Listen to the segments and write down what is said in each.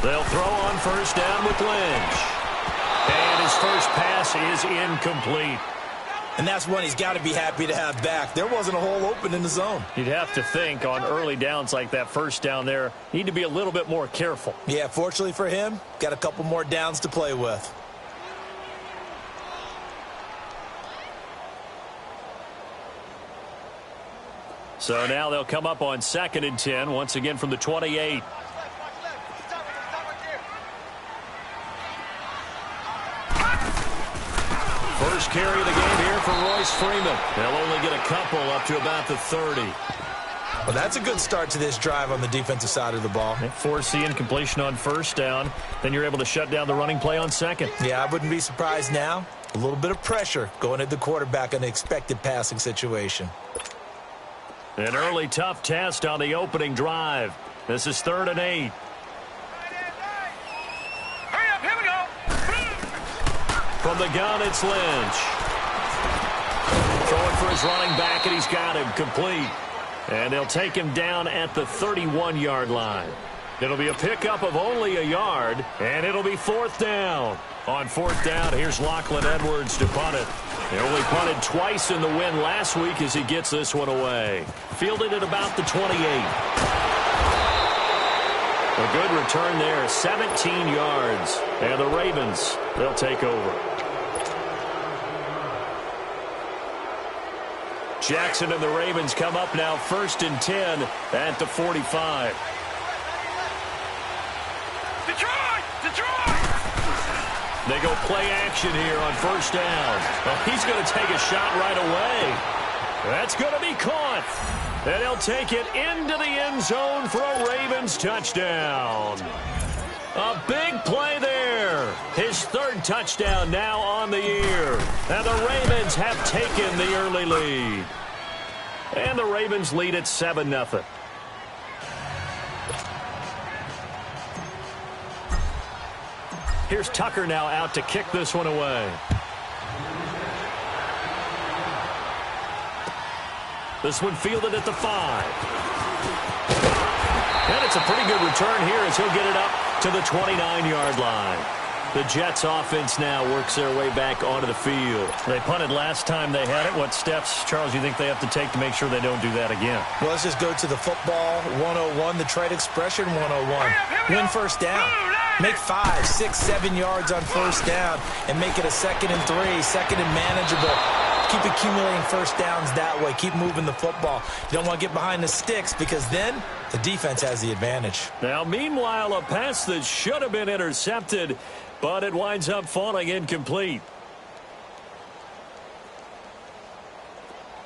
They'll throw on first down with Lynch. And his first pass is incomplete. And that's one he's got to be happy to have back. There wasn't a hole open in the zone. You'd have to think on early downs like that first down there, need to be a little bit more careful. Yeah, fortunately for him, got a couple more downs to play with. So now they'll come up on 2nd and 10, once again from the 28. First carry of the game here for Royce Freeman. They'll only get a couple up to about the 30. Well, that's a good start to this drive on the defensive side of the ball. Force the incompletion on first down. Then you're able to shut down the running play on second. Yeah, I wouldn't be surprised now. A little bit of pressure going at the quarterback in the expected passing situation. An early tough test on the opening drive. This is 3rd and 8. Hurry up, here we go. From the gun, it's Lynch. Throwing for his running back, and he's got him complete. And they'll take him down at the 31-yard line. It'll be a pickup of only a yard, and it'll be 4th down. On 4th down, here's Lachlan Edwards to punt it. They only punted twice in the win last week as he gets this one away. Fielded at about the 28. A good return there, 17 yards. And the Ravens, they'll take over. Jackson and the Ravens come up now 1st and 10 at the 45. Detroit! Detroit! They go play action here on first down. Well, he's going to take a shot right away. That's going to be caught. And he'll take it into the end zone for a Ravens touchdown. A big play there. His 3rd touchdown now on the year. And the Ravens have taken the early lead. And the Ravens lead at 7-0. Here's Tucker now out to kick this one away. This one fielded at the 5. And it's a pretty good return here as he'll get it up to the 29-yard line. The Jets offense now works their way back onto the field. They punted last time they had it. What steps, Charles, you think they have to take to make sure they don't do that again? Well, let's just go to the football 101, the trade expression 101. Win first down. Make 5, 6, 7 yards on first down and make it a 2nd and 3, 2nd and manageable. Keep accumulating first downs that way. Keep moving the football. You don't want to get behind the sticks because then the defense has the advantage. Now, meanwhile, a pass that should have been intercepted, but it winds up falling incomplete.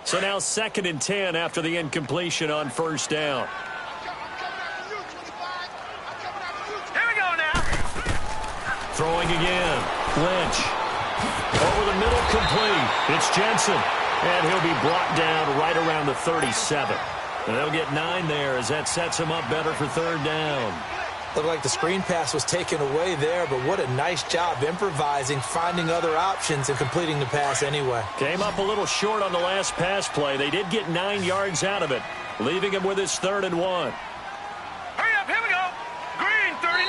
So now 2nd and 10 after the incompletion on first down. Here we go now. Throwing again. Lynch. Over the middle, complete. It's Jensen. And he'll be brought down right around the 37. And they'll get 9 there as that sets him up better for 3rd down. Looked like the screen pass was taken away there, but what a nice job improvising, finding other options, and completing the pass anyway. Came up a little short on the last pass play. They did get 9 yards out of it, leaving him with his 3rd and 1. Hurry up, here we go. Green, 39.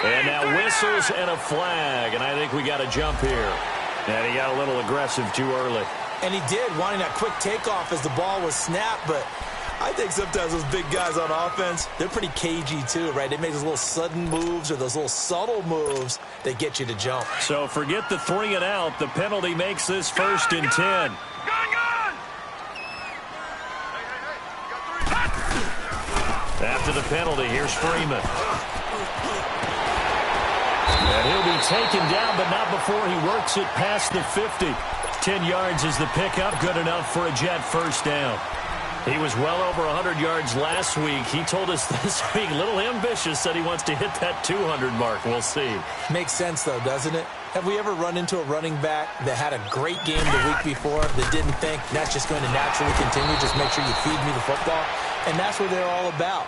Green, And now 39. whistles and a flag, and I think we got a jump here. And he got a little aggressive too early. And he did, wanting that quick takeoff as the ball was snapped, but I think sometimes those big guys on offense, they're pretty cagey too, right? They make those little sudden moves or those little subtle moves that get you to jump. So forget the 3 and out. The penalty makes this 1st and 10. Gone. After the penalty, here's Freeman. And he'll be taken down, but not before he works it past the 50. 10 yards is the pickup, good enough for a Jet first down. He was well over 100 yards last week. He told us this week, a little ambitious, said he wants to hit that 200 mark. We'll see. Makes sense, though, doesn't it? Have we ever run into a running back that had a great game the week before that didn't think that's just going to naturally continue? Just make sure you feed me the football. And that's what they're all about.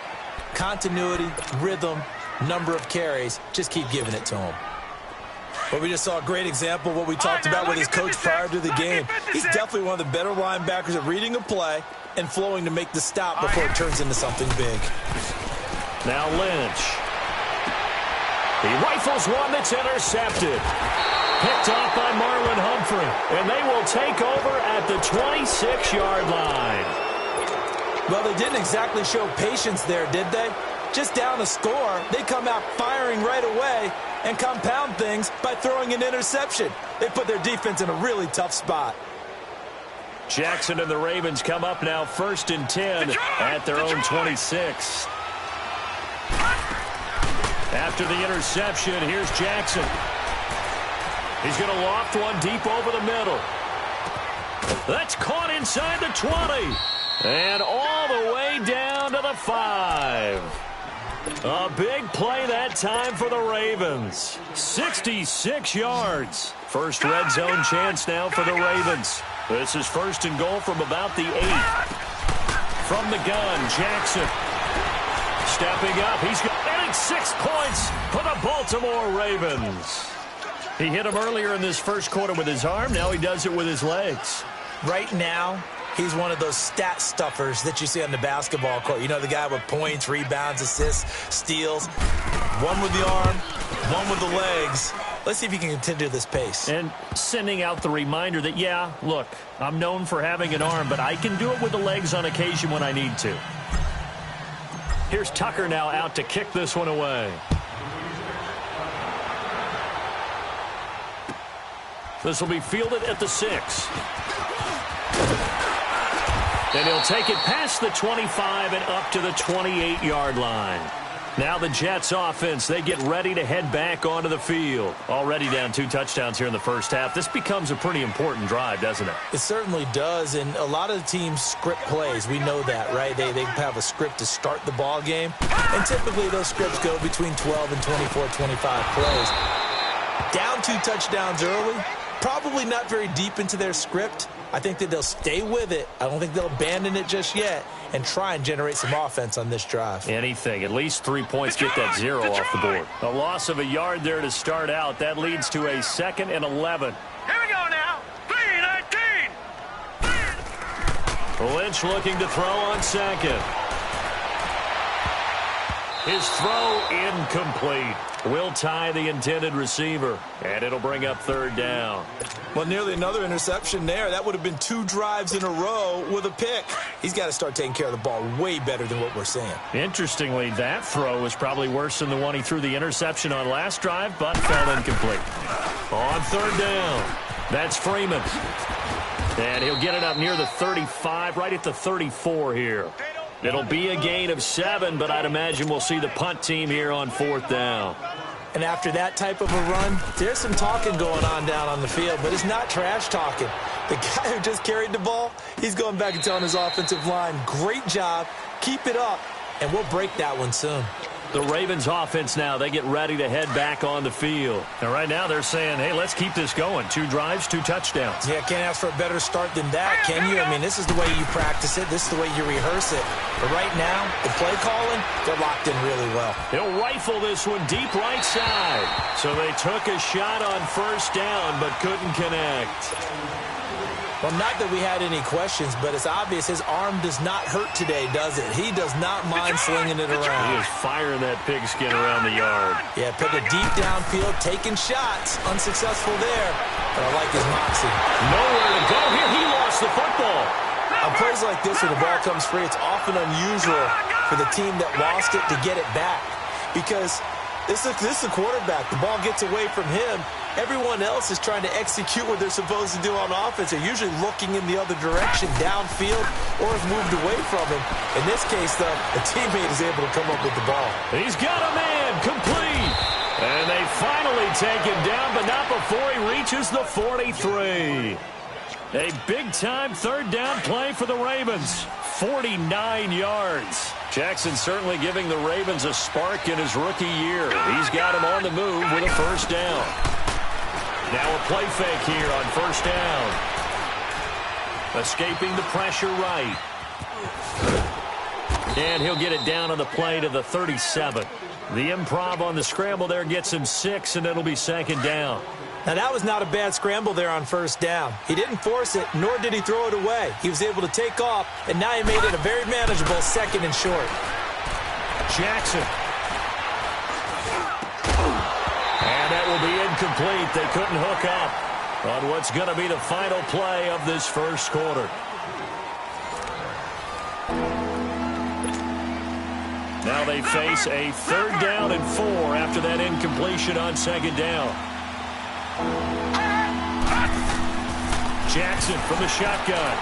Continuity, rhythm, number of carries. Just keep giving it to him. But we just saw a great example of what we talked about with his coach prior to the game. He's definitely one of the better linebackers at reading a play and flowing to make the stop before it turns into something big. Now Lynch. He rifles one that's intercepted. Picked off by Marlon Humphrey. And they will take over at the 26-yard line. Well, they didn't exactly show patience there, did they? Just down a score, they come out firing right away and compound things by throwing an interception. They put their defense in a really tough spot. Jackson and the Ravens come up now 1st and 10 at their own 26. After the interception, here's Jackson. He's going to loft one deep over the middle. That's caught inside the 20. And all the way down to the 5. A big play that time for the Ravens. 66 yards. First red zone chance now for the Ravens. This is 1st and goal from about the 8. From the gun, Jackson. Stepping up. He's getting 6 points for the Baltimore Ravens. He hit him earlier in this first quarter with his arm. Now he does it with his legs. Right now, he's one of those stat stuffers that you see on the basketball court. You know, the guy with points, rebounds, assists, steals. One with the arm, one with the legs. Let's see if he can continue this pace. And sending out the reminder that, yeah, look, I'm known for having an arm, but I can do it with the legs on occasion when I need to. Here's Tucker now out to kick this one away. This will be fielded at the 6. And he'll take it past the 25 and up to the 28-yard line. Now the Jets offense, they get ready to head back onto the field. Already down 2 touchdowns here in the first half. This becomes a pretty important drive, doesn't it? It certainly does, and a lot of the teams script plays. We know that, right? They have a script to start the ball game, and typically those scripts go between 12 and 24, 25 plays. Down 2 touchdowns early, probably not very deep into their script. I think that they'll stay with it. I don't think they'll abandon it just yet and try and generate some offense on this drive. Anything. At least 3 points. Get that 0 off the board. A loss of a yard there to start out. That leads to a 2nd and 11. Here we go now. 3-19. Lynch looking to throw on 2nd. His throw incomplete. Will tie the intended receiver, and it'll bring up 3rd down. Well, nearly another interception there. That would have been 2 drives in a row with a pick. He's got to start taking care of the ball way better than what we're seeing. Interestingly, that throw was probably worse than the one he threw the interception on last drive, but fell incomplete. On 3rd down, that's Freeman. And he'll get it up near the 35, right at the 34 here. It'll be a gain of 7, but I'd imagine we'll see the punt team here on 4th down. And after that type of a run, there's some talking going on down on the field, but it's not trash talking. The guy who just carried the ball, he's going back and telling his offensive line, great job, keep it up, and we'll break that one soon. The Ravens offense now, they get ready to head back on the field. And right now they're saying, hey, let's keep this going. 2 drives, 2 touchdowns. Yeah, can't ask for a better start than that, can you? I mean, this is the way you practice it. This is the way you rehearse it. But right now, the play calling, they're locked in really well. He'll rifle this one deep right side. So they took a shot on 1st down, but couldn't connect. Well, not that we had any questions, but it's obvious his arm does not hurt today, does it? He does not mind slinging it around. He is firing that pigskin around the yard. Yeah, put it deep downfield, taking shots. Unsuccessful there, but I like his moxie. Nowhere to go here. He lost the football. On plays like this, when the ball comes free, it's often unusual for the team that lost it to get it back. Because this is the quarterback. The ball gets away from him. Everyone else is trying to execute what they're supposed to do on offense. They're usually looking in the other direction, downfield, or have moved away from him. In this case, though, a teammate is able to come up with the ball. He's got a man, complete. And they finally take him down, but not before he reaches the 43. A big-time 3rd down play for the Ravens. 49 yards. Jackson certainly giving the Ravens a spark in his rookie year. He's got him on the move with a 1st down. Now a play fake here on 1st down. Escaping the pressure right. And he'll get it down on the play to the 37. The improv on the scramble there gets him 6, and it'll be 2nd down. Now, that was not a bad scramble there on 1st down. He didn't force it, nor did he throw it away. He was able to take off, and now he made it a very manageable 2nd and short. Jackson. And that will be incomplete. They couldn't hook up on what's going to be the final play of this first quarter. Now they face a 3rd down and 4 after that incompletion on 2nd down. Jackson from the shotgun.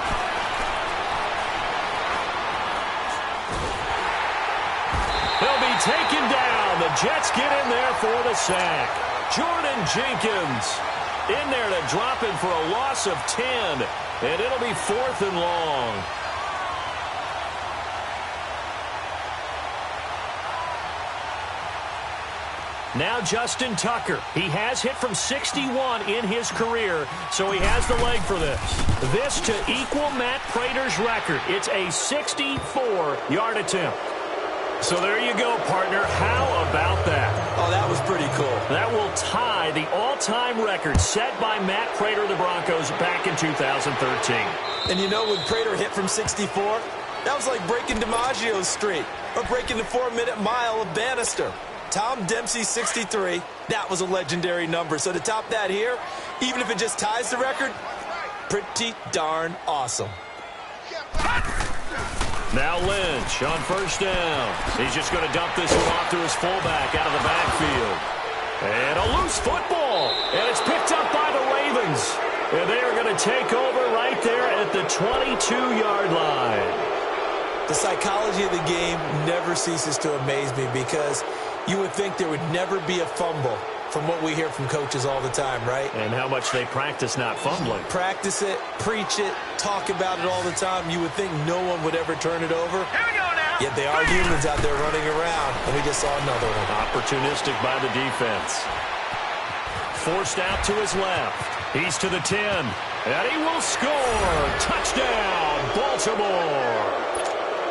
He'll be taken down. The Jets get in there for the sack. Jordan Jenkins in there to drop him for a loss of 10. And it'll be 4th and long. Now Justin Tucker. He has hit from 61 in his career, so he has the leg for this. This to equal Matt Prater's record. It's a 64-yard attempt. So there you go, partner. How about that? Oh, that was pretty cool. That will tie the all-time record set by Matt Prater of the Broncos back in 2013. And you know, when Prater hit from 64, that was like breaking DiMaggio's streak or breaking the 4-minute mile of Bannister. Tom Dempsey, 63. That was a legendary number. So to top that here, even if it just ties the record, pretty darn awesome. Now Lynch on 1st down. He's just going to dump this one off to his fullback out of the backfield. And a loose football. And it's picked up by the Ravens. And they are going to take over right there at the 22-yard line. The psychology of the game never ceases to amaze me because you would think there would never be a fumble from what we hear from coaches all the time, right? And how much they practice not fumbling. Practice it, preach it, talk about it all the time. You would think no one would ever turn it over. Here we go now. Yet they are humans out there running around, and we just saw another one. Opportunistic by the defense. Forced out to his left. He's to the 10. And he will score. Touchdown, Baltimore.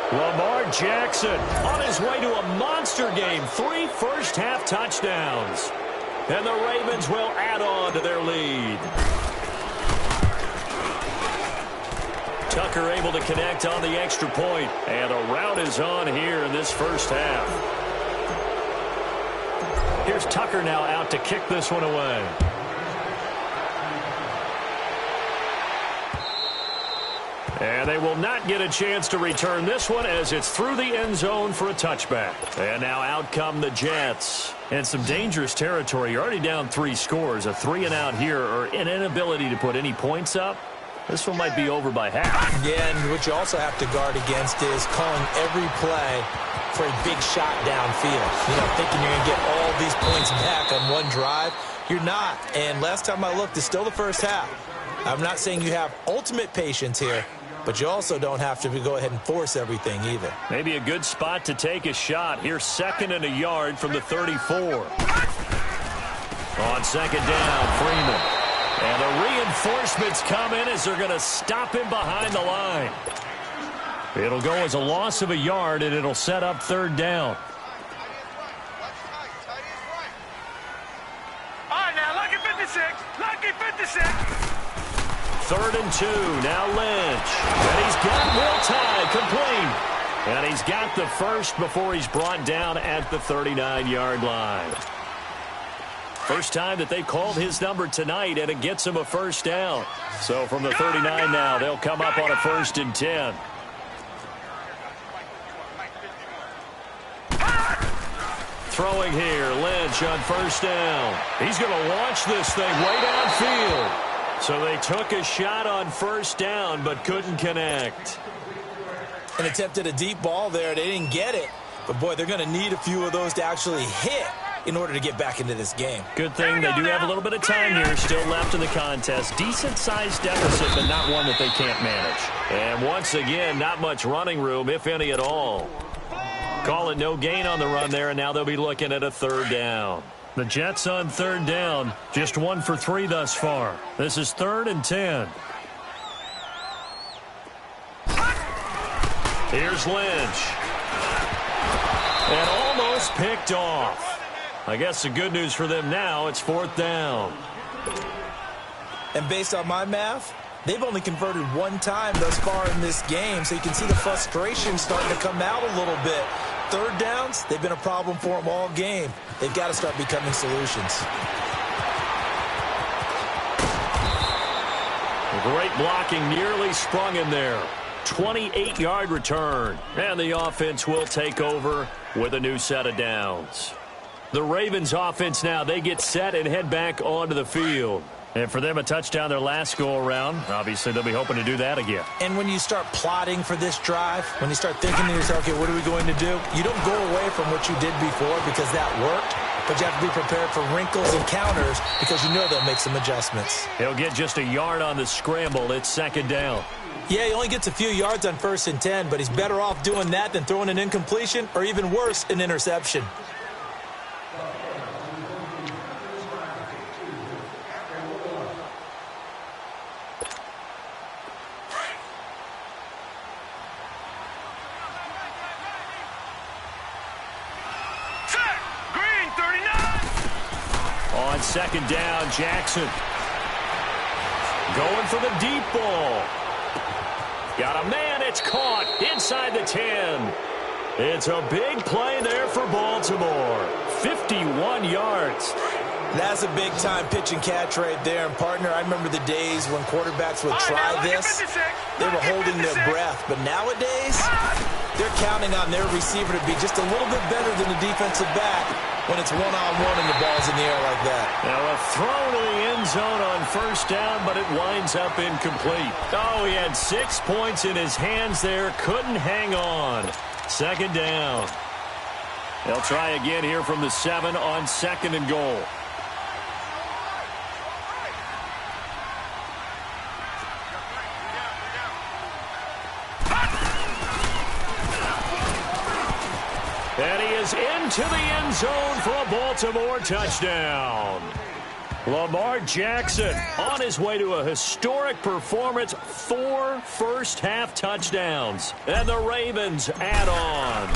Lamar Jackson on his way to a monster game. 3 first-half touchdowns. And the Ravens will add on to their lead. Tucker able to connect on the extra point. And a rout is on here in this first half. Here's Tucker now out to kick this one away. And they will not get a chance to return this one as it's through the end zone for a touchback. And now out come the Jets. And some dangerous territory. You're already down 3 scores. A 3-and-out here or an inability to put any points up. This one might be over by half. Yeah, and what you also have to guard against is calling every play for a big shot downfield. You know, thinking you're going to get all these points back on one drive. You're not. And last time I looked, it's still the first half. I'm not saying you have ultimate patience here, but you also don't have to go ahead and force everything either. Maybe a good spot to take a shot. Here's 2nd and a yard from the 34. On 2nd down, Freeman. And the reinforcements come in as they're going to stop him behind the line. It'll go as a loss of a yard, and it'll set up 3rd down. All right, now, lucky 56. Lucky 56. 3rd and 2. Now Lynch. And he's got Will Tye complete. And he's got the first before he's brought down at the 39-yard line. First time that they called his number tonight, and it gets him a first down. So from the 39 now, they'll come up on a 1st and 10. Throwing here, Lynch on 1st down. He's going to launch this thing way downfield. So they took a shot on 1st down, but couldn't connect. And attempted a deep ball there. They didn't get it. But, boy, they're going to need a few of those to actually hit in order to get back into this game. Good thing they do have a little bit of time here still left in the contest. Decent-sized deficit, but not one that they can't manage. And once again, not much running room, if any at all. Call it no gain on the run there, and now they'll be looking at a 3rd down. The Jets on 3rd down, just 1 for 3 thus far. This is 3rd and 10. Here's Lynch. And almost picked off. I guess the good news for them now, it's 4th down. And based on my math, they've only converted 1 time thus far in this game, so you can see the frustration starting to come out a little bit. 3rd downs, they've been a problem for them all game. They've got to start becoming solutions. Great blocking, nearly sprung him there. 28-yard return, and the offense will take over with a new set of downs. The Ravens offense now, they get set and head back onto the field. And for them, a touchdown their last go-around. Obviously, they'll be hoping to do that again. And when you start plotting for this drive, when you start thinking to yourself, okay, what are we going to do? You don't go away from what you did before because that worked, but you have to be prepared for wrinkles and counters because you know they'll make some adjustments. He'll get just a yard on the scramble. It's second down. Yeah, he only gets a few yards on 1st and 10, but he's better off doing that than throwing an incompletion or even worse, an interception. On second down, Jackson going for the deep ball. Got a man, it's caught inside the 10. It's a big play there for Baltimore. 51 yards. That's a big-time pitch and catch right there. And, partner, I remember the days when quarterbacks would try this. They were holding their breath. But nowadays, they're counting on their receiver to be just a little bit better than the defensive back when it's one-on-one and the ball's in the air like that. Now a throw to the end zone on first down, but it winds up incomplete. Oh, he had 6 points in his hands there. Couldn't hang on. Second down. They'll try again here from the 7 on 2nd and goal. And he is into the end zone for a Baltimore touchdown. Lamar Jackson on his way to a historic performance. 4 first-half touchdowns. And the Ravens add on.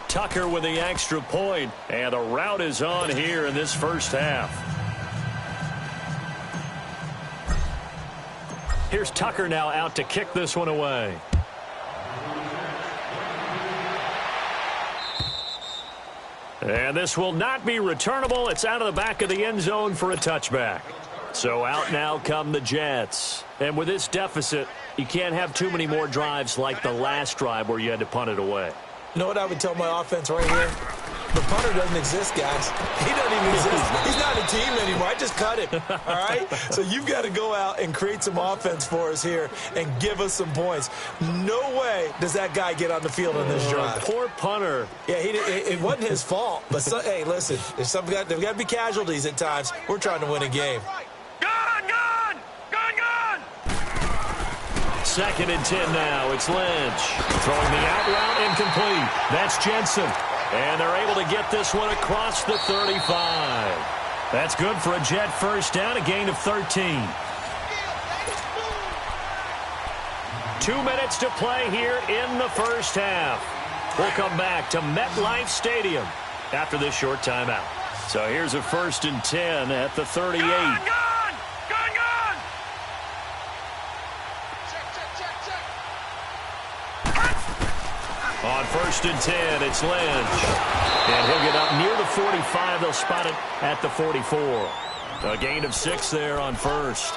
Tucker with the extra point. And the route is on here in this first half. Here's Tucker now out to kick this one away. And this will not be returnable. It's out of the back of the end zone for a touchback. So out now come the Jets. And with this deficit, you can't have too many more drives like the last drive where you had to punt it away. You know what I would tell my offense right here? The punter doesn't exist, guys. He doesn't even exist. He's not a team anymore. I just cut him, all right? So you've got to go out and create some offense for us here and give us some points. No way does that guy get on the field on this drive. Poor punter. Yeah, it wasn't his fault. But, hey, listen, there's got to be casualties at times. We're trying to win a game. Gone! 2nd and 10 now. It's Lynch. Throwing the out route incomplete. That's Jensen. And they're able to get this one across the 35. That's good for a Jet first down, a gain of 13. 2 minutes to play here in the first half. We'll come back to MetLife Stadium after this short timeout. So here's a 1st and 10 at the 38. Gone! On 1st and 10, it's Lynch. And he'll get up near the 45. They'll spot it at the 44. A gain of 6 there on 1st.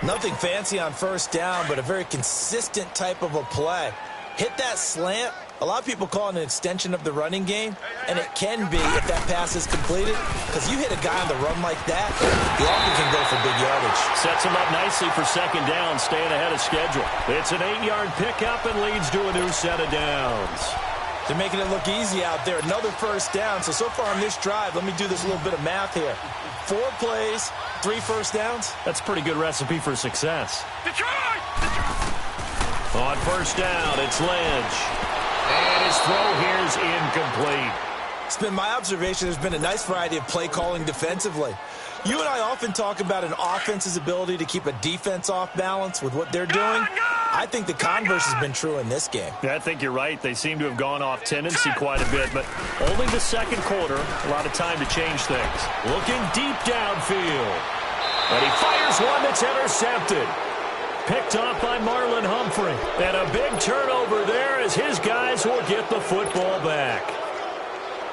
Nothing fancy on 1st down, but a very consistent type of a play. Hit that slant. A lot of people call it an extension of the running game, and it can be if that pass is completed, because you hit a guy on the run like that, you often can go for big yardage. Sets him up nicely for 2nd down, staying ahead of schedule. It's an 8-yard pickup and leads to a new set of downs. They're making it look easy out there. Another 1st down. So far on this drive, let me do this little bit of math here. 4 plays, 3 first downs. That's a pretty good recipe for success. Detroit! On 1st down, it's Lynch. And his throw here is incomplete. It's been my observation there's been a nice variety of play calling defensively. You and I often talk about an offense's ability to keep a defense off balance with what they're doing. I think the converse has been true in this game. Yeah, I think you're right. They seem to have gone off tendency quite a bit, but only the 2nd quarter, a lot of time to change things. Looking deep downfield. And he fires one that's intercepted. Picked off by Marlon Humphrey. And a big turnover there as his guys will get the football back.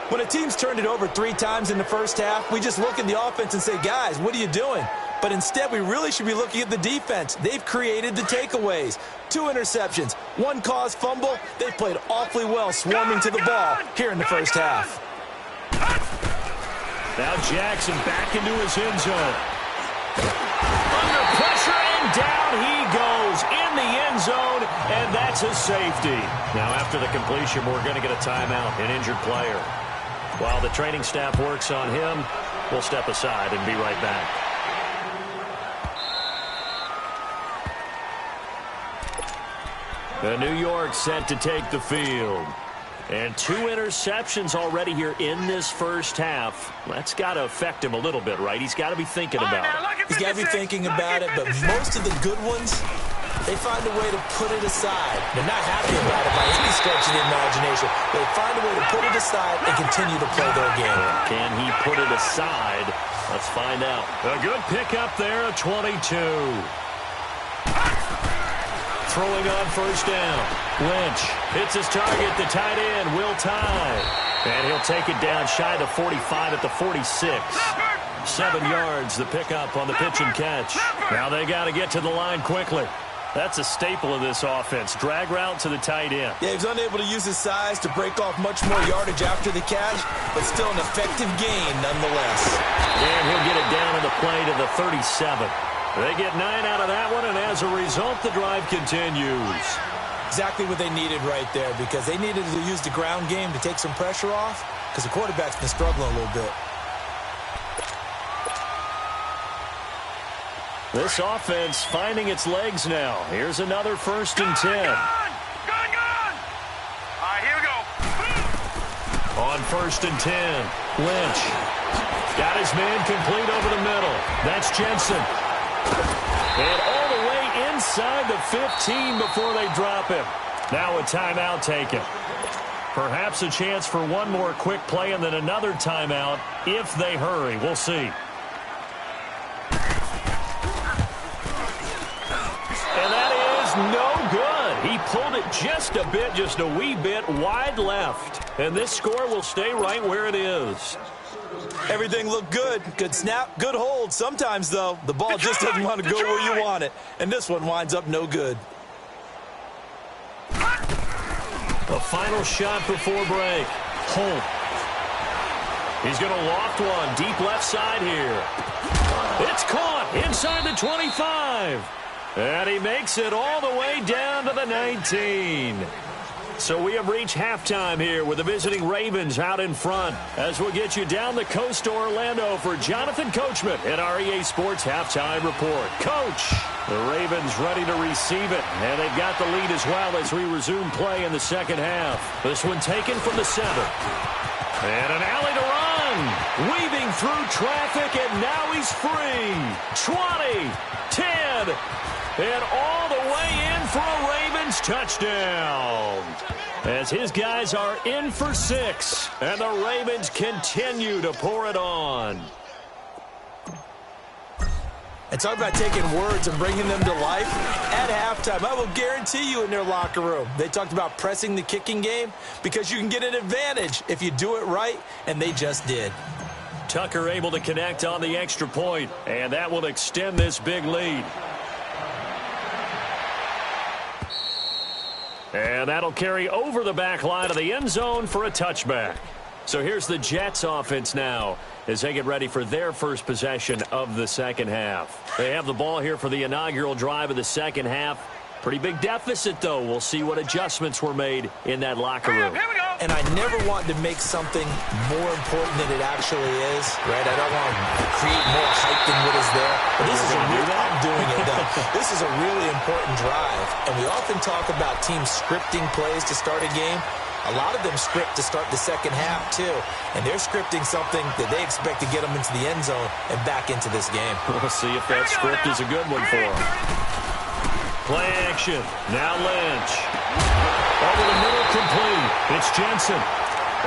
When a team's turned it over 3 times in the first half, we just look at the offense and say, guys, what are you doing? But instead, we really should be looking at the defense. They've created the takeaways. 2 interceptions, 1 caused fumble. They've played awfully well swarming to the ball here in the first half. Now Jackson back into his end zone. Under pressure, and down he goes in the end zone, and that's a safety. Now after the completion, we're going to get a timeout, an injured player. While the training staff works on him, we'll step aside and be right back. The New York set to take the field. And 2 interceptions already here in this first half. That's got to affect him a little bit, right? He's got to be thinking about it. He's got to be thinking about it, but most of the good ones, they find a way to put it aside. They're not happy about it by any stretch of the imagination. They find a way to put it aside and continue to play their game. Can he put it aside? Let's find out. A good pickup there, a 22. Throwing on first down. Lynch hits his target, the tight end, Will Tye. And he'll take it down shy of the 45 at the 46. 7 yards, the pickup on the pitch and catch. Now they got to get to the line quickly. That's a staple of this offense. Drag route to the tight end. Yeah, he's unable to use his size to break off much more yardage after the catch, but still an effective gain nonetheless. And he'll get it down on the play to the 37. They get 9 out of that one, and as a result, the drive continues. Exactly what they needed right there, because they needed to use the ground game to take some pressure off, because the quarterback's been struggling a little bit. This offense finding its legs now. Here's another 1st and 10. Gone! All right, here we go. On 1st and 10, Lynch got his man complete over the middle. That's Jensen. And all the way inside the 15 before they drop him. Now a timeout taken. Perhaps a chance for one more quick play and then another timeout if they hurry. We'll see. And that is no good. He pulled it just a bit, just a wee bit wide left. And this score will stay right where it is. Everything looked good. Good snap, good hold. Sometimes, though, the ball just doesn't want to go where you want it. And this one winds up no good. The final shot before break. Holt. He's going to loft one deep left side here. It's caught inside the 25. And he makes it all the way down to the 19. So we have reached halftime here with the visiting Ravens out in front. As we'll get you down the coast to Orlando for Jonathan Coachman at our EA Sports Halftime Report. Coach, the Ravens ready to receive it, and they've got the lead as well as we resume play in the second half. This one taken from the 7. And an alley to run. Weaving through traffic, and now he's free. 20, 10, and all the way in for a Ravens touchdown. As his guys are in for 6, and the Ravens continue to pour it on. And talk about taking words and bringing them to life. At halftime, I will guarantee you in their locker room, they talked about pressing the kicking game because you can get an advantage if you do it right, and they just did. Tucker able to connect on the extra point, and that will extend this big lead. And that'll carry over the back line of the end zone for a touchback. So here's the Jets offense now as they get ready for their first possession of the second half. They have the ball here for the inaugural drive of the second half. Pretty big deficit, though. We'll see what adjustments were made in that locker room. Here we go. And I never want to make something more important than it actually is, right? I don't want to create more hype than what is there. But this is I'm doing it, though. This is a really important drive. And we often talk about teams scripting plays to start a game. A lot of them script to start the second half, too. And they're scripting something that they expect to get them into the end zone and back into this game. We'll see if that script is a good one for them. Play action. Now Lynch. Over the middle, complete. It's Jensen.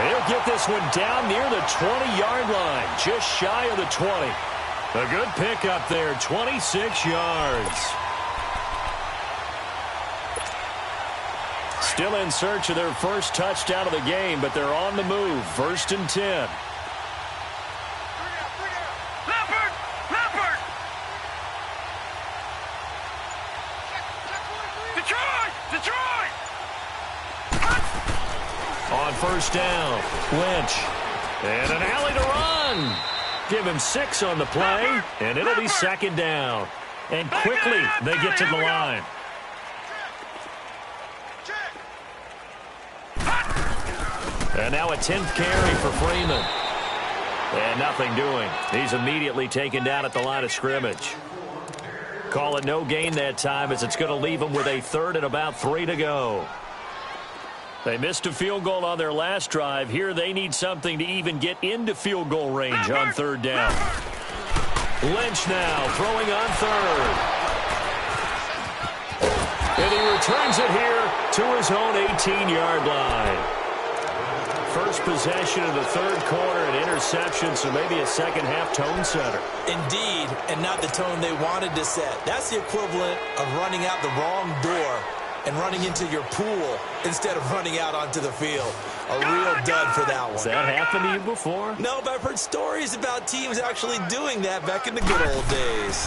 He'll get this one down near the 20-yard line, just shy of the 20. A good pickup there, 26 yards. Still in search of their first touchdown of the game, but they're on the move. 1st and 10. first down. Lynch. And an alley to run. Give him 6 on the play, and it'll be second down. And quickly, they get to the line. And now a 10th carry for Freeman. And nothing doing. He's immediately taken down at the line of scrimmage. Call it no gain that time, as it's going to leave him with a 3rd and about 3 to go. They missed a field goal on their last drive. Here they need something to even get into field goal range on 3rd down. Lynch now throwing on 3rd. And he returns it here to his own 18-yard line. First possession of the 3rd quarter, an interception, so maybe a second-half tone setter. Indeed, and not the tone they wanted to set. That's the equivalent of running out the wrong door and running into your pool instead of running out onto the field. A real dud for that one. Has that happened to you before? No, but I've heard stories about teams actually doing that back in the good old days.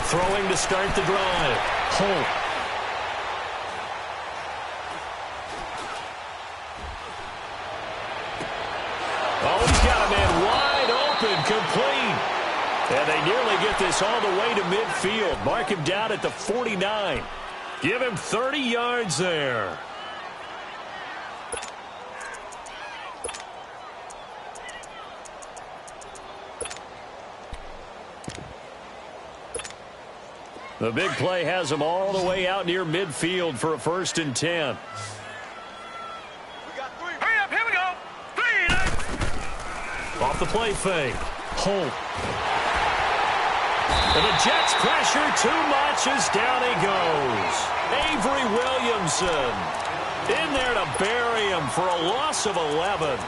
Throwing to start the drive. Holt. Oh, he's got a man wide open, complete. And they nearly get this all the way to midfield. Mark him down at the 49. Give him 30 yards there. The big play has him all the way out near midfield for a 1st and 10. Hurry up, here we go. 3. Off the play fake. Holt. And the Jets pressure too much as down he goes. Avery Williamson in there to bury him for a loss of 11.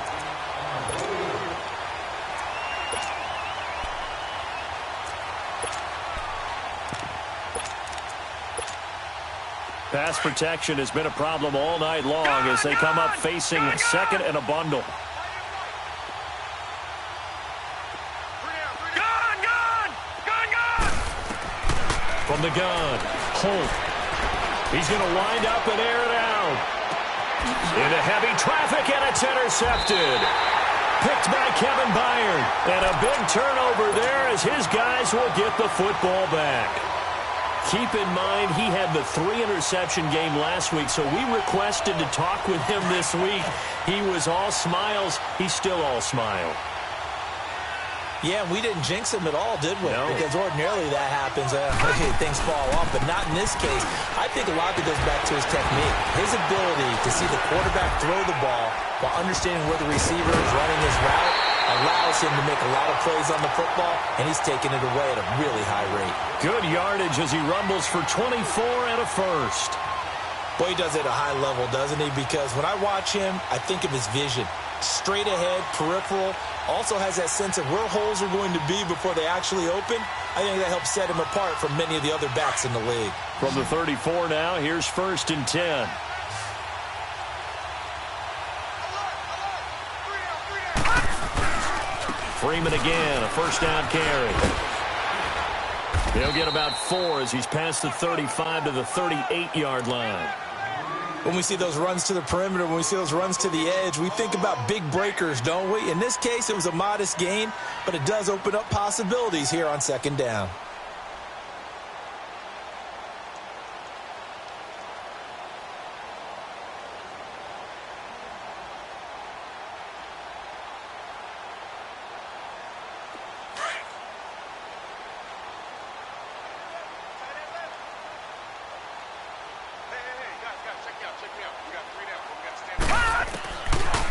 Pass protection has been a problem all night long as they come up facing 2nd and a bundle. From the gun, Holt. He's going to wind up and air it out. Into heavy traffic, and it's intercepted. Picked by Kevin Byard. And a big turnover there as his guys will get the football back. Keep in mind, he had the 3-interception game last week, so we requested to talk with him this week. He was all smiles. He's still all smile. Yeah, we didn't jinx him at all, did we? No. Because ordinarily that happens. Things fall off, but not in this case. I think a lot of it goes back to his technique. His ability to see the quarterback throw the ball while understanding where the receiver is running his route allows him to make a lot of plays on the football, and he's taking it away at a really high rate. Good yardage as he rumbles for 24 and a 1st. Boy, he does it at a high level, doesn't he? Because when I watch him, I think of his vision. Straight ahead, peripheral, also has that sense of where holes are going to be before they actually open. I think that helps set him apart from many of the other backs in the league. From the 34 now, here's 1st and 10. Freeman again, a 1st down carry. He'll get about 4 as he's past the 35 to the 38-yard line. When we see those runs to the perimeter, when we see those runs to the edge, we think about big breakers, don't we? In this case, it was a modest gain, but it does open up possibilities here on 2nd down.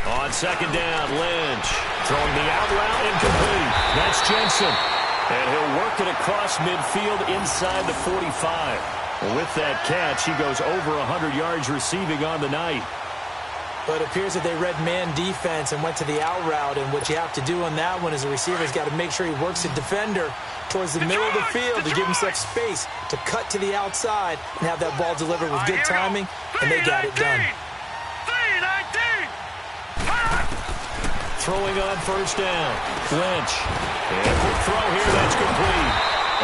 On 2nd down, Lynch throwing the out route incomplete. That's Jensen. And he'll work it across midfield inside the 45. With that catch, he goes over 100 yards receiving on the night. But it appears that they read man defense and went to the out route, and what you have to do on that one is a receiver's got to make sure he works a defender towards the middle of the field to give himself space to cut to the outside and have that ball delivered with good timing, and they got it done. Throwing on 1st down. Lynch. And quick throw here, that's complete.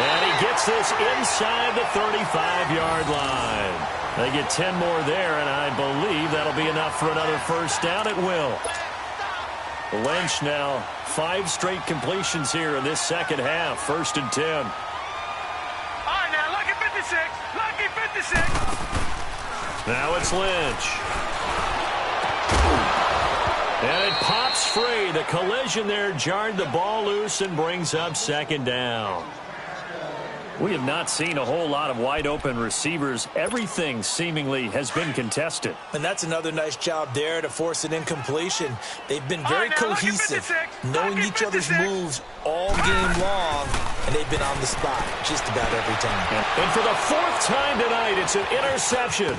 And he gets this inside the 35-yard line. They get 10 more there, and I believe that'll be enough for another first down. It will. Lynch now 5 straight completions here in this second half. 1st and 10. All right, now, lucky 56. Lucky 56. Now it's Lynch. And it pops free. The collision there jarred the ball loose and brings up 2nd down. We have not seen a whole lot of wide-open receivers. Everything seemingly has been contested. And that's another nice job there to force an incompletion. They've been very cohesive, knowing each other's moves all game long, and they've been on the spot just about every time. And for the 4th time tonight, it's an interception.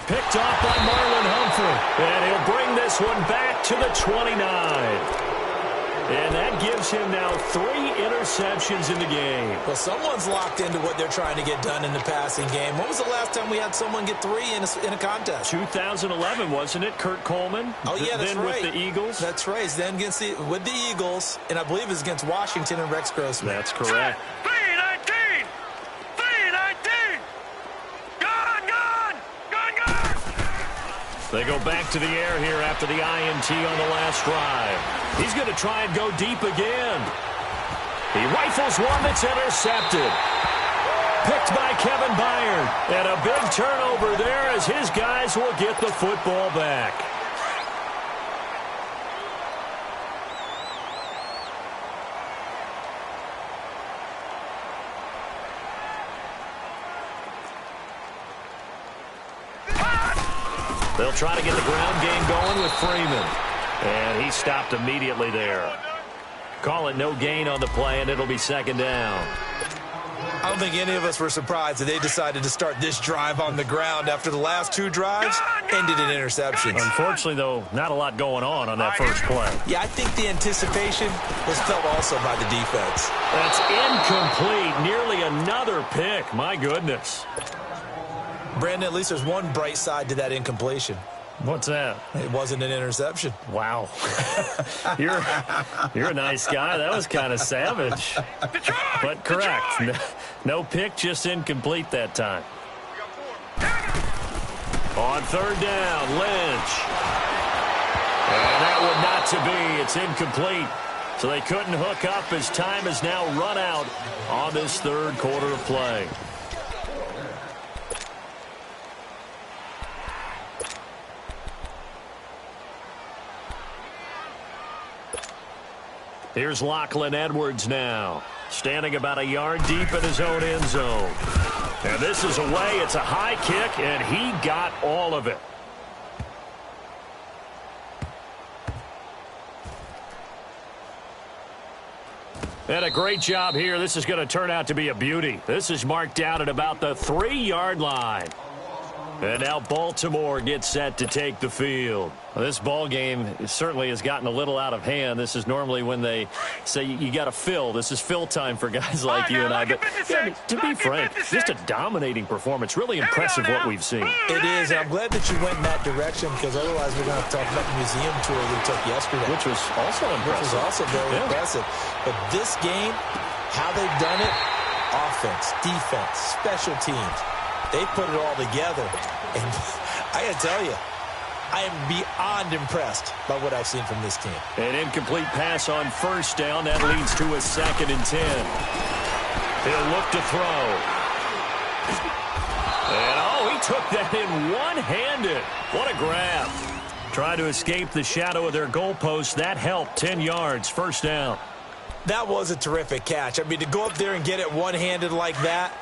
Picked off by Marlon Humphrey. And he'll bring this one back to the 29. And that gives him now 3 interceptions in the game. Well, someone's locked into what they're trying to get done in the passing game. When was the last time we had someone get 3 in a contest? 2011, wasn't it, Kurt Coleman? Oh, yeah, that's then right. With the Eagles? That's right. Then with the Eagles, and I believe it's against Washington and Rex Grossman. That's correct. 319! 319! Gone, gone! Gone, gone! They go back to the air here after the INT on the last drive. He's going to try and go deep again. He rifles one that's intercepted. Picked by Kevin Byard. And a big turnover there as his guys will get the football back. They'll try to get the ground game going with Freeman. And he stopped immediately there. Call it no gain on the play, and it'll be 2nd down. I don't think any of us were surprised that they decided to start this drive on the ground after the last 2 drives ended in interceptions. Unfortunately, though, not a lot going on that first play. Yeah, I think the anticipation was felt also by the defense. That's incomplete. Nearly another pick. My goodness. Brandon, at least there's one bright side to that incompletion. What's that? It wasn't an interception. Wow. You're a nice guy. That was kind of savage. But correct. No pick, just incomplete that time. On 3rd down, Lynch. And that one not to be. It's incomplete. So they couldn't hook up as time has now run out on this 3rd quarter of play. Here's Lachlan Edwards now, standing about a yard deep in his own end zone. And this is away. It's a high kick, and he got all of it. And a great job here. This is going to turn out to be a beauty. This is marked down at about the 3-yard line. And now Baltimore gets set to take the field. Well, this ball game certainly has gotten a little out of hand. This is normally when they say you got to fill. This is fill time for guys like you and I. But yeah, to be frank, just a dominating performance. Really impressive what we've seen. It is. And I'm glad that you went in that direction because otherwise we're going to have to talk about the museum tour we took yesterday. Which was also impressive. Which was also very impressive. But this game, how they've done it, offense, defense, special teams, they put it all together. And I got to tell you, I am beyond impressed by what I've seen from this team. An incomplete pass on 1st down. That leads to a 2nd and 10. He'll look to throw. And, he took that in one-handed. What a grab. Trying to escape the shadow of their goalpost. That helped. 10 yards, 1st down. That was a terrific catch. I mean, to go up there and get it one-handed like that.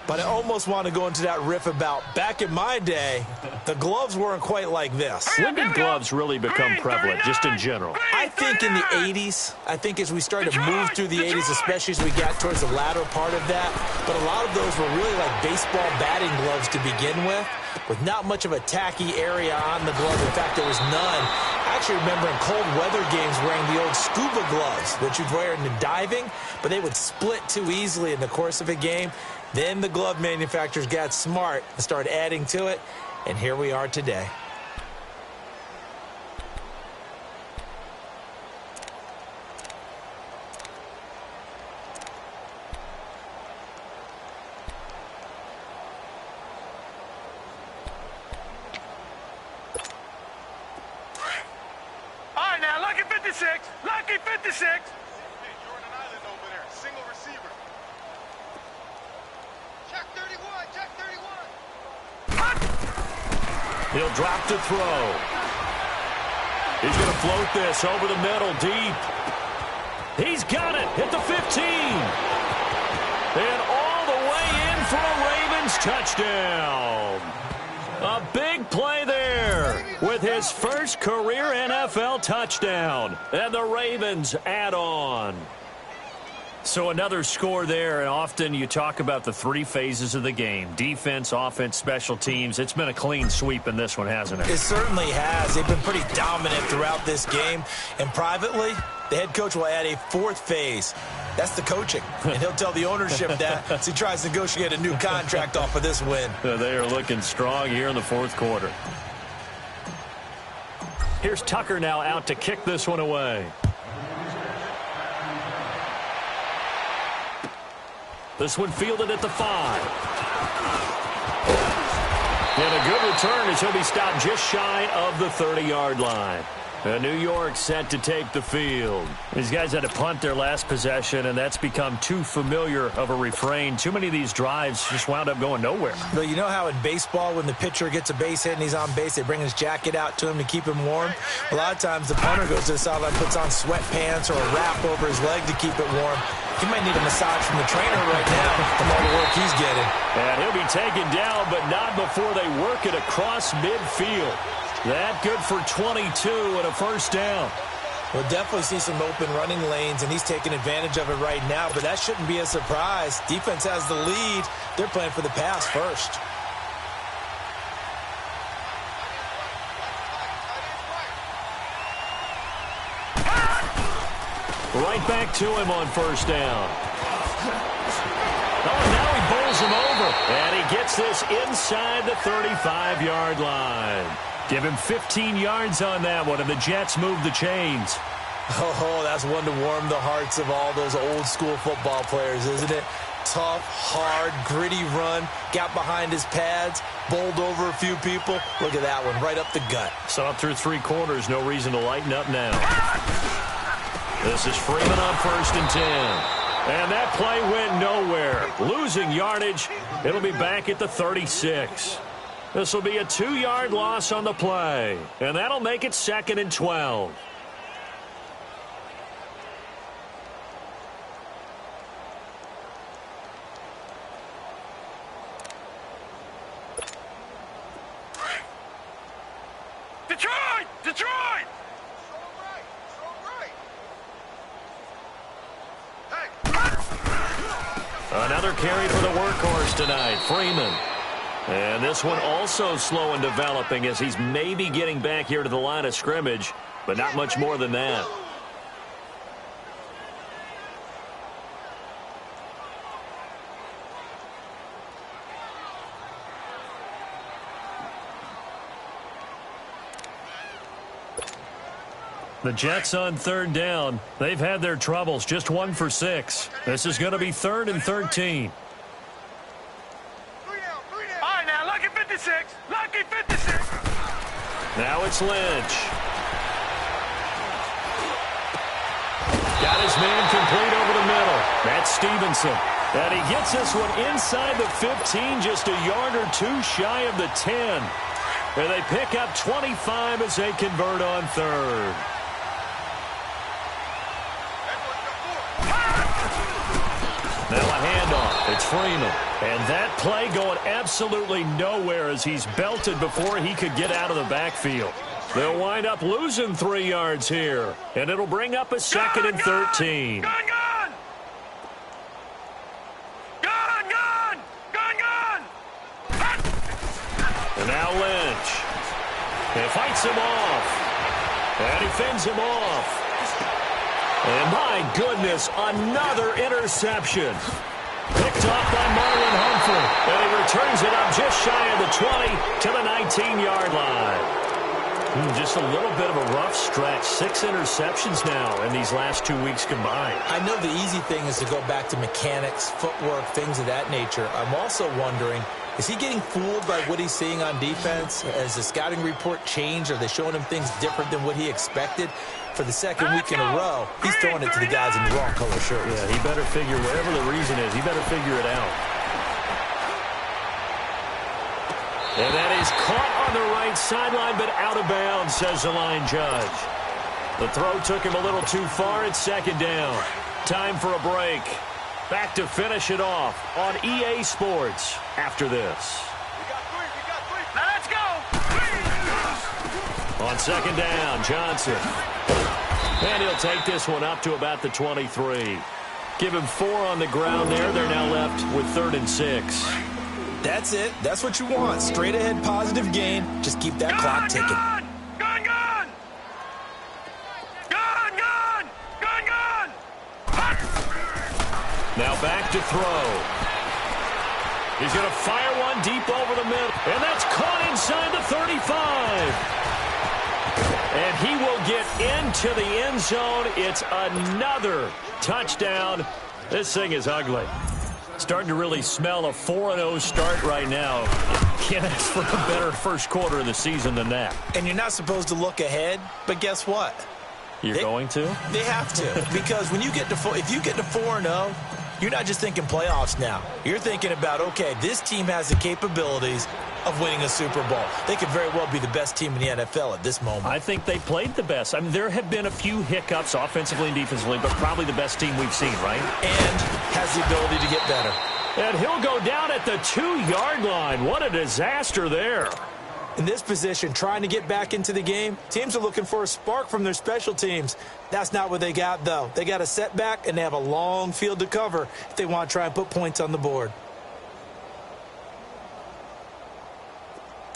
But I almost want to go into that riff about back in my day, the gloves weren't quite like this. When did gloves really become prevalent, just in general? I think in the 80s. I think as we started to move through the 80s, especially as we got towards the latter part of that. But a lot of those were really like baseball batting gloves to begin with not much of a tacky area on the glove. In fact, there was none. I actually remember in cold weather games wearing the old scuba gloves, which you'd wear in the diving, but they would split too easily in the course of a game. Then the glove manufacturers got smart and started adding to it, and here we are today. 56! Lucky 56! You're on an island over there. Single receiver. Check 31. Check 31. He'll drop to throw. He's going to float this over the middle, deep. He's got it at the 15. And all the way in for a Ravens touchdown. A big play there with his first career NFL touchdown. And the Ravens add on. So another score there, and often you talk about the three phases of the game. Defense, offense, special teams. It's been a clean sweep in this one, hasn't it? It certainly has. They've been pretty dominant throughout this game. And privately, the head coach will add a fourth phase. That's the coaching. And he'll tell the ownership that as he tries to negotiate a new contract off of this win. They are looking strong here in the fourth quarter. Here's Tucker now out to kick this one away. This one fielded at the 5. And a good return as he'll be stopped just shy of the 30-yard line. New York set to take the field. These guys had to punt their last possession, and that's become too familiar of a refrain. Too many of these drives just wound up going nowhere. But you know how in baseball, when the pitcher gets a base hit and he's on base, they bring his jacket out to him to keep him warm? A lot of times the punter goes to the sideline, puts on sweatpants or a wrap over his leg to keep it warm. He might need a massage from the trainer right now from all the work he's getting. And he'll be taken down, but not before they work it across midfield. That good for 22 and a first down. We'll definitely see some open running lanes, and he's taking advantage of it right now, but that shouldn't be a surprise. Defense has the lead. They're playing for the pass first. Right back to him on first down. Oh, now he bowls him over. And he gets this inside the 35-yard line. Give him 15 yards on that one, and the Jets move the chains. Oh, that's one to warm the hearts of all those old-school football players, isn't it? Tough, hard, gritty run, got behind his pads, bowled over a few people. Look at that one, right up the gut. So up through three quarters, no reason to lighten up now. This is Freeman on first and 10. And that play went nowhere. Losing yardage. It'll be back at the 36. This will be a 2-yard loss on the play. And that'll make it 2nd and 12. Detroit! Detroit! Another carry for the workhorse tonight, Freeman. And this one also slow in developing as he's maybe getting back here to the line of scrimmage, but not much more than that. The Jets on third down. They've had their troubles, just 1 for 6. This is going to be 3rd and 13. All right, now, lucky 56. Lucky 56. Now it's Lynch. Got his man complete over the middle. That's Stevenson. And he gets this one inside the 15, just a yard or two shy of the 10. And they pick up 25 as they convert on third. Now a handoff. It's Freeman. And that play going absolutely nowhere as he's belted before he could get out of the backfield. They'll wind up losing 3 yards here. And it'll bring up a 2nd and 13. Gun! And now Lynch. He fights him off. And he fends him off. And my goodness, another interception. Picked off by Marlon Humphrey. And he returns it up just shy of the 20 to the 19-yard line. Just a little bit of a rough stretch. 6 interceptions now in these last 2 weeks combined. I know the easy thing is to go back to mechanics, footwork, things of that nature. I'm also wondering, is he getting fooled by what he's seeing on defense? Has the scouting report changed? Are they showing him things different than what he expected? for the second week in a row, he's throwing it to the guys in the wrong color shirts. Yeah, he better figure, whatever the reason is, he better figure it out. And that is caught on the right sideline, but out of bounds, says the line judge. The throw took him a little too far. It's second down. Time for a break. Back to finish it off on EA Sports after this. We got three. Now let's go. On second down, Johnson. And he'll take this one up to about the 23. Give him 4 on the ground there. They're now left with 3rd and 6. That's it. That's what you want. Straight ahead positive gain. Just keep that clock ticking. Gun! Now back to throw. He's going to fire one deep over the middle. And that's caught inside the 35. And he will get into the end zone. It's another touchdown. This thing is ugly. Starting to really smell a 4-0 start right now. Can't ask for a better first quarter of the season than that. And you're not supposed to look ahead, but guess what? You're going to? They have to. Because when you get to if you get to 4-0, you're not just thinking playoffs now. You're thinking about, okay, this team has the capabilities of winning a Super Bowl. They could very well be the best team in the NFL at this moment. I think they played the best. I mean, there have been a few hiccups offensively and defensively, but probably the best team we've seen, right? And has the ability to get better. And he'll go down at the 2-yard line. What a disaster there. In this position, trying to get back into the game, teams are looking for a spark from their special teams. That's not what they got, though. They got a setback, and they have a long field to cover if they want to try and put points on the board.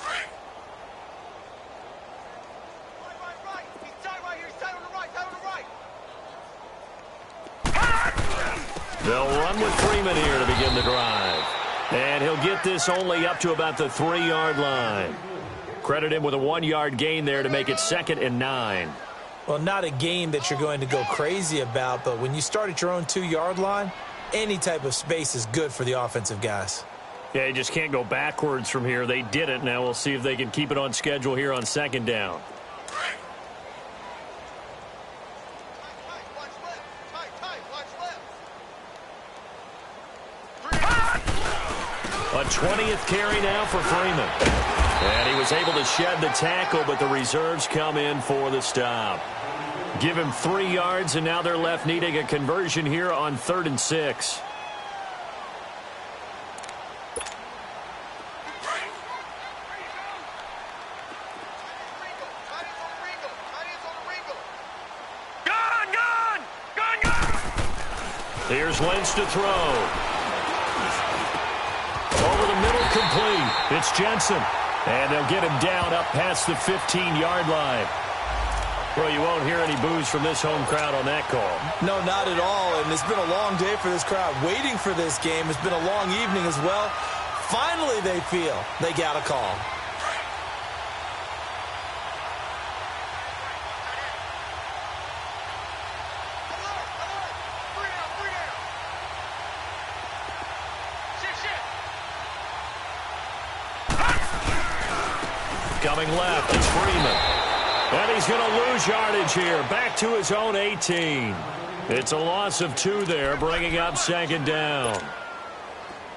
Right. He's tied right here. He's tied on the right. They'll run with Freeman here to begin the drive. And he'll get this only up to about the 3-yard line. Credit him with a 1-yard gain there to make it 2nd and 9. Well, not a gain that you're going to go crazy about, but when you start at your own 2-yard line, any type of space is good for the offensive guys. Yeah, you just can't go backwards from here. They did it. Now we'll see if they can keep it on schedule here on 2nd down. A 20th carry now for Freeman. And he was able to shed the tackle, but the reserves come in for the stop. Give him 3 yards, and now they're left needing a conversion here on 3rd and 6. Here's Lentz to throw. Over the middle, complete. It's Jensen. And they'll get him down up past the 15-yard line. Well, you won't hear any boos from this home crowd on that call. No, not at all. And it's been a long day for this crowd. Waiting for this game. It's been a long evening as well. Finally, they feel they got a call. Coming left is Freeman. And he's going to lose yardage here. Back to his own 18. It's a loss of 2 there, bringing up 2nd down.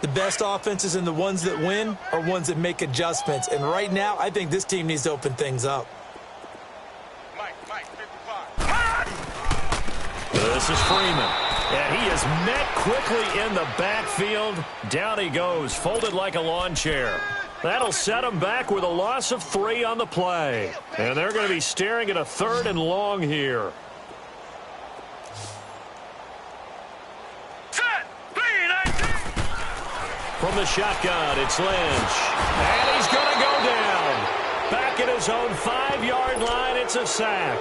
The best offenses and the ones that win are ones that make adjustments. And right now, I think this team needs to open things up. Mike, 55. This is Freeman. And he is met quickly in the backfield. Down he goes, folded like a lawn chair. That'll set them back with a loss of 3 on the play. And they're going to be staring at a 3rd and long here. Set! 3-19! From the shotgun, it's Lynch. And he's going to go down. Back at his own 5-yard line, it's a sack.